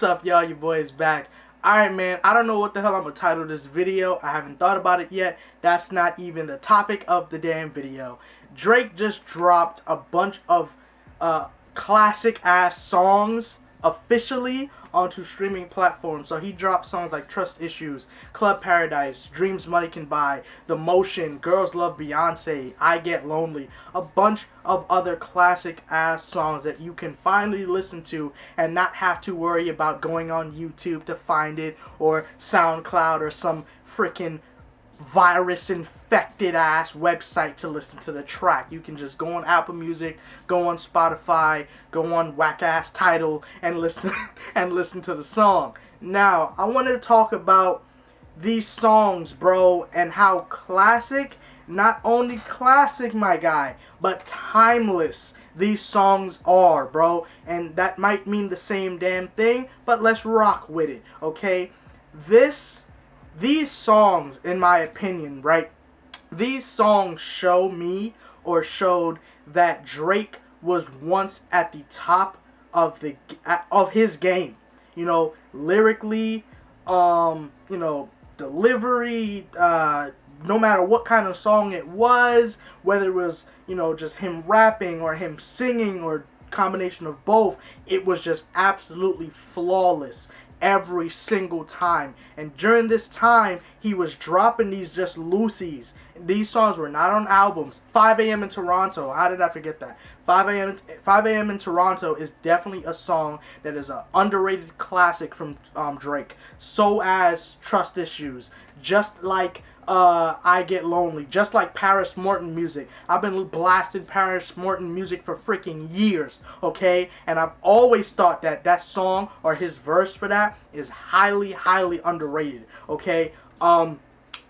What's up, y'all? Your boy is back. Alright, man, I don't know what the hell I'm gonna title this video. I haven't thought about it yet. That's not even the topic of the damn video. Drake just dropped a bunch of classic ass songs officially onto streaming platforms. So he dropped songs like Trust Issues, Club Paradise, Dreams Money Can Buy, The Motion, Girls Love Beyonce, I Get Lonely, a bunch of other classic ass songs that you can finally listen to and not have to worry about going on YouTube to find it, or SoundCloud, or some freaking virus infected ass website to listen to the track. You can just go on Apple Music, go on Spotify, go on whack ass Tidal and listen and listen to the song. Now, I wanted to talk about these songs, bro, and how classic, not only classic, my guy, but timeless these songs are, bro. And that might mean the same damn thing, but let's rock with it, okay? These songs, in my opinion, right? These songs show me, or showed, that Drake was once at the top of his game. You know, lyrically, delivery, no matter what kind of song it was, whether it was, just him rapping or him singing or combination of both, it was just absolutely flawless every single time. And during this time, he was dropping these just loosies. These songs were not on albums. 5 a.m. in Toronto, how did I forget that? 5 a.m. in Toronto is definitely a song that is an underrated classic from Drake. So as Trust Issues, just like I Get Lonely, just like Paris Morton music. I've been blasting Paris Morton music for freaking years, okay? And I've always thought that that song, or his verse for that, is highly, highly underrated, okay?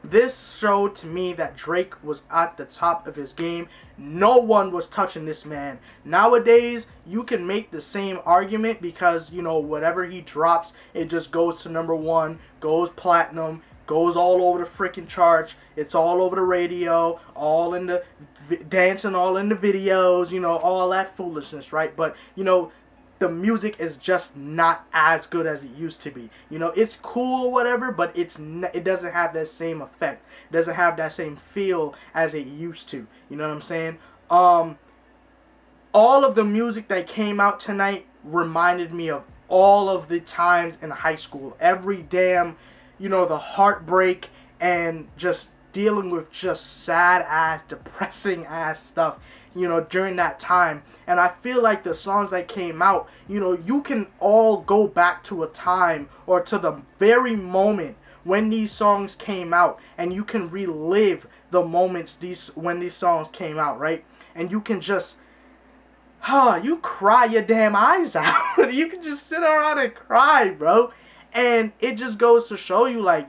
This showed to me that Drake was at the top of his game. No one was touching this man. Nowadays, you can make the same argument because, whatever he drops, it just goes to #1, goes platinum, goes all over the freaking charts. It's all over the radio, all in the dancing, all in the videos, all that foolishness, right? But, the music is just not as good as it used to be. It's cool or whatever, but it doesn't have that same effect. It doesn't have that same feel as it used to. You know what I'm saying? All of the music that came out tonight reminded me of all of the times in high school. Every damn, the heartbreak and just dealing with just sad ass, depressing ass stuff, during that time. And I feel like the songs that came out, you can all go back to a time or to the very moment when these songs came out, and you can relive the moments when these songs came out, right? And you can just you cry your damn eyes out. You can just sit around and cry, bro. And it just goes to show you, like,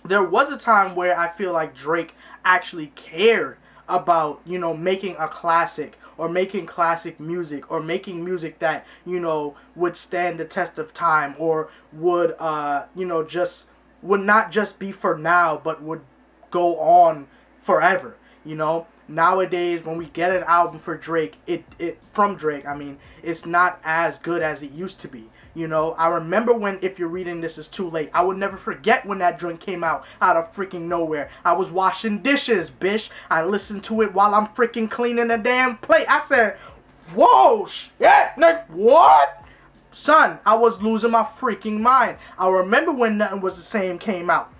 there was a time where I feel like Drake actually cared about, making a classic, or making classic music, or making music that, would stand the test of time, or would, would not just be for now, but would go on forever, Nowadays, when we get an album for Drake, from Drake, it's not as good as it used to be. I remember when If You're Reading This Is Too Late. I would never forget when that joint came out of freaking nowhere. I was washing dishes, bitch. I listened to it while I'm freaking cleaning the damn plate. I said, whoa, shit, nigga, what? Son, I was losing my freaking mind. I remember when Nothing Was the Same came out.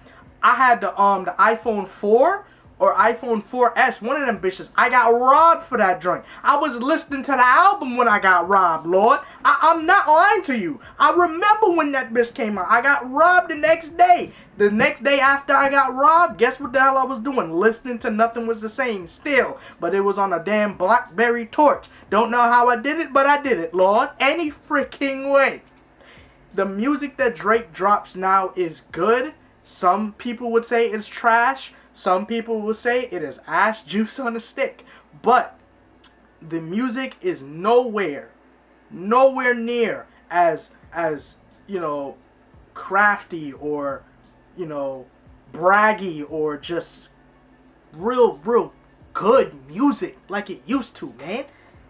I had the iPhone 4 or iPhone 4S, one of them bitches. I got robbed for that joint. I was listening to the album when I got robbed, Lord. I'm not lying to you. I remember when that bitch came out. I got robbed the next day. The next day after I got robbed, guess what the hell I was doing? Listening to Nothing Was the Same still. But it was on a damn BlackBerry torch. Don't know how I did it, but I did it, Lord. Any freaking way. The music that Drake drops now is good. Some people would say it's trash. Some people will say it is ass juice on a stick. But the music is nowhere near as crafty, or braggy, or just real good music like it used to, man.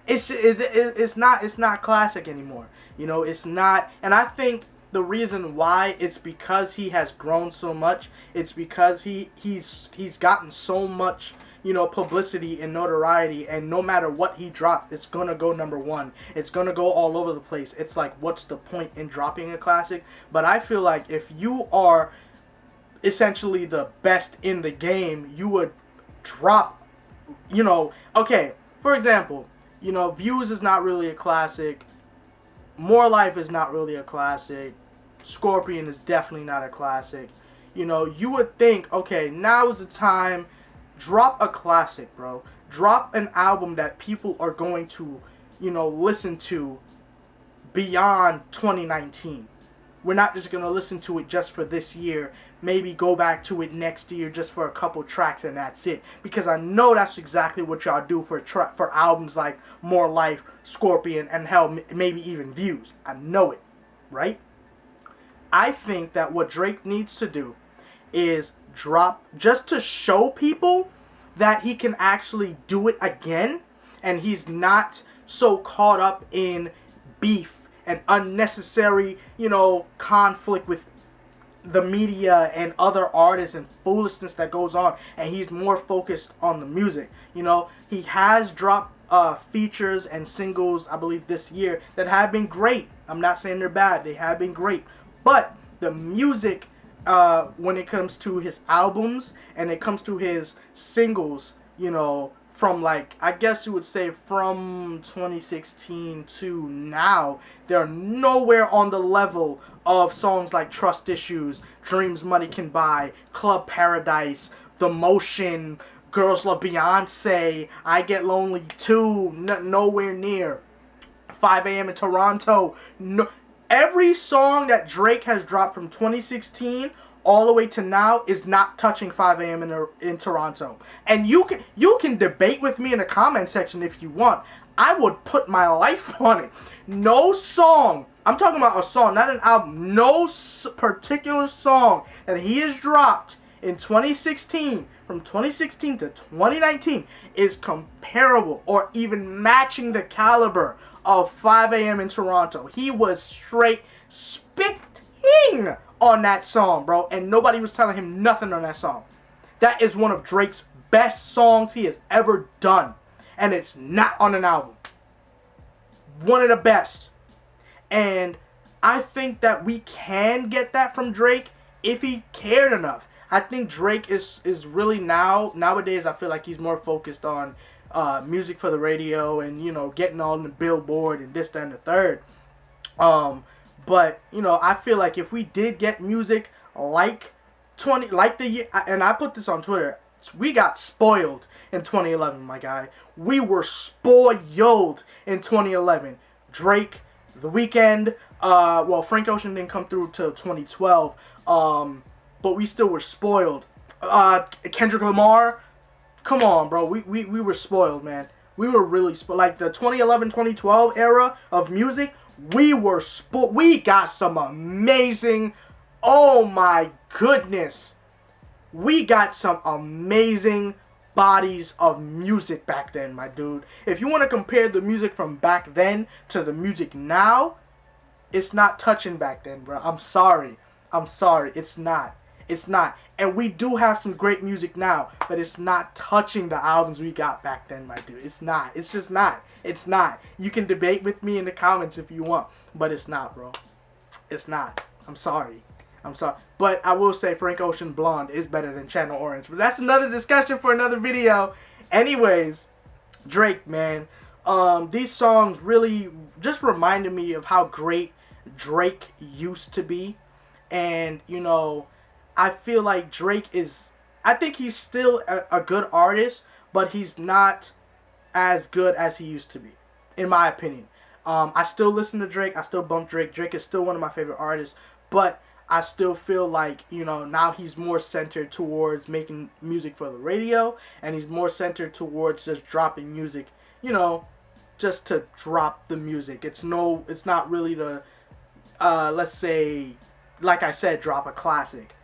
it's not classic anymore. You know, it's not. And I think the reason why, it's because he has grown so much. It's because he's gotten so much, publicity and notoriety, and no matter what he dropped, it's gonna go number one. It's gonna go all over the place. It's like, what's the point in dropping a classic? But I feel like if you are essentially the best in the game, you would drop, okay, for example, Views is not really a classic. More Life is not really a classic. Scorpion is definitely not a classic. You would think, okay, now is the time. Drop a classic, bro. Drop an album that people are going to, listen to beyond 2019. We're not just going to listen to it just for this year. Maybe go back to it next year just for a couple tracks and that's it. Because I know that's exactly what y'all do for albums like More Life, Scorpion, and hell, maybe even Views. I know it, right? I think that what Drake needs to do is drop, just to show people that he can actually do it again, and he's not so caught up in beef and unnecessary, conflict with the media and other artists and foolishness that goes on, and he's more focused on the music. He has dropped features and singles, I believe, this year that have been great. I'm not saying they're bad. They have been great. But the music, when it comes to his albums and it comes to his singles, from I guess you would say from 2016 to now, they're nowhere on the level of songs like Trust Issues, Dreams Money Can Buy, Club Paradise, The Motion, Girls Love Beyonce, I Get Lonely Too, nowhere near. 5 a.m. in Toronto. No, every song that Drake has dropped from 2016 all the way to now is not touching 5 a.m. in Toronto. And you can debate with me in the comment section if you want. I would put my life on it. No song, I'm talking about a song, not an album, no particular song that he has dropped in 2016, from 2016 to 2019, is comparable or even matching the caliber of 5 a.m. in Toronto. He was straight spitting on that song, bro, and nobody was telling him nothing on that song. That is one of Drake's best songs he has ever done, and it's not on an album. One of the best. And I think that we can get that from Drake if he cared enough. I think Drake is really nowadays, I feel like he's more focused on music for the radio and, getting on the Billboard and this, that, and the third. But, I feel like if we did get music like the year, and I put this on Twitter, we got spoiled in 2011, my guy. We were spoiled in 2011. Drake, The Weeknd, Frank Ocean didn't come through till 2012, but we still were spoiled. Kendrick Lamar, come on, bro. We were spoiled, man. We were really spoiled. Like the 2011, 2012 era of music, we were spoiled. We got some amazing, oh my goodness. We got some amazing bodies of music back then, my dude. If you want to compare the music from back then to the music now, it's not touching back then, bro. I'm sorry. It's not. And we do have some great music now, but it's not touching the albums we got back then, my dude. It's not. It's just not. It's not. You can debate with me in the comments if you want, but it's not, bro. It's not. I'm sorry. But I will say Frank Ocean Blonde is better than Channel Orange. But that's another discussion for another video. Anyways, Drake, man. These songs really just reminded me of how great Drake used to be. And, I feel like Drake is, I think he's still a good artist, but he's not as good as he used to be, in my opinion. I still listen to Drake. I still bump Drake. Drake is still one of my favorite artists, but I still feel like, now he's more centered towards making music for the radio, and he's more centered towards just dropping music, just to drop the music. It's not really the, let's say, like I said, drop a classic,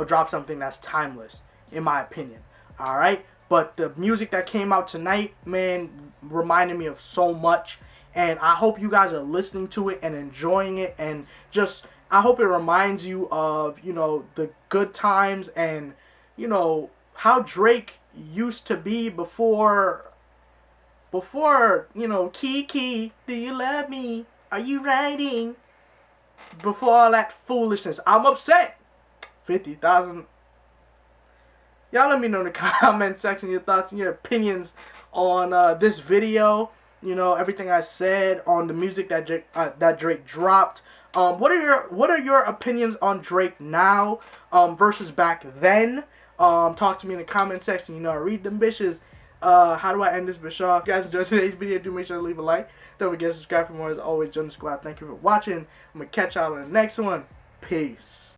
drop something that's timeless, in my opinion. All right. but the music that came out tonight, man, reminded me of so much. And I hope you guys are listening to it and enjoying it, and just, I hope it reminds you of, you know, the good times and, you know, how Drake used to be before, you know, Kiki, do you love me? Are you riding? Before all that foolishness. I'm upset. 50,000. Y'all let me know in the comment section your thoughts and your opinions on this video. You know, everything I said on the music that Drake dropped. What are your opinions on Drake now versus back then? Talk to me in the comment section. You know, I read them bitches. How do I end this bitch off? If you guys enjoyed today's video, do make sure to leave a like. Don't forget to subscribe for more. As always, Jonas Squad. Thank you for watching. I'm gonna catch y'all in the next one. Peace.